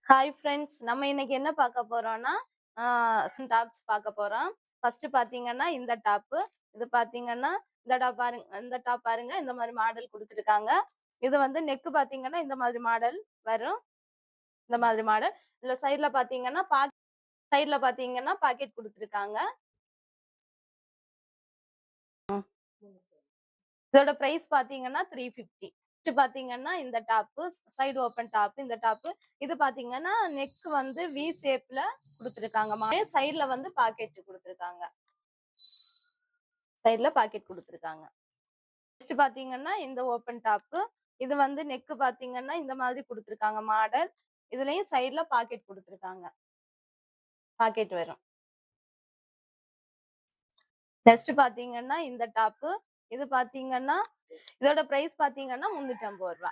Hi friends. நம்ம இன்னைக்கு என்ன பார்க்க போறோம்னா, ஆ டாப்ஸ் பார்க்க போறோம். ஃபர்ஸ்ட் பார்த்தீங்கன்னா, இந்த டாப்பு. இது பார்த்தீங்கன்னா, இந்த டாப் பாருங்க. இந்த மாரி மாடல் குடுத்துருக்காங்க. இது வந்து நெக் பார்த்தீங்கன்னா, இந்த மாதிரி மாடல் வரும். இந்த மாதிரி மாடல். இதுல சைடுல பார்த்தீங்கன்னா, பாக்கெட் குடுத்துருக்காங்க. இதோட பிரைஸ் பார்த்தீங்கன்னா, 350. நெக்ஸ்ட் பார்த்தீங்கன்னா, இந்த டாப்பு சைடு ஓப்பன் டாப். இந்த டாப்பு. இது பார்த்தீங்கன்னா, நெக் வந்து வி ஷேப்ல குடுத்துருக்காங்க. சைடுல வந்து பாக்கெட் குடுத்துருக்காங்க. சைடுல பாக்கெட் குடுத்துருக்காங்க. நெக்ஸ்ட் பாத்தீங்கன்னா இந்த ஓப்பன் டாப். இது வந்து நெக் பாத்தீங்கன்னா இந்த மாதிரி குடுத்துருக்காங்க மாடல். இதுலயும் சைடுல பாக்கெட் குடுத்துருக்காங்க. பாக்கெட் வரும். நெக்ஸ்ட் பாத்தீங்கன்னா இந்த டாப். இது பாத்தீங்கன்னா இதோட பிரைஸ் பாத்தீங்கன்னா ரூ. 350.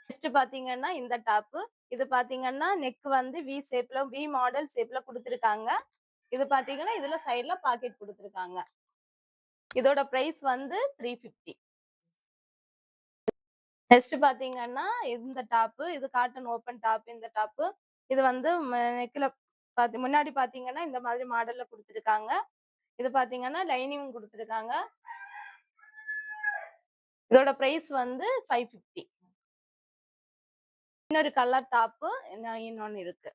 நெக்ஸ்ட் பாத்தீங்கன்னா இந்த டாப். இது பாத்தீங்கன்னா நெக் வந்து வி மாடல் ஷேப்ல குடுத்துருக்காங்க. இது பாத்தீங்கன்னா இதுல சைடுல பாக்கெட் குடுத்துருக்காங்க. இதோட பிரைஸ் வந்து 350. நெக்ஸ்ட் பாத்தீங்கன்னா இந்த டாப். இது காட்டன் ஓப்பன் டாப். இந்த டாப். இது வந்து நெக்ல முன்னாடி பாத்தீங்கன்னா இந்த மாதிரி மாடல்ல குடுத்துருக்காங்க. இது பாத்தீங்கன்னா லைனிங் குடுத்துருக்காங்க. இதோட பிரைஸ் வந்து 550. இன்னொரு கலர் டாப் இன்னொன்னு இருக்கு.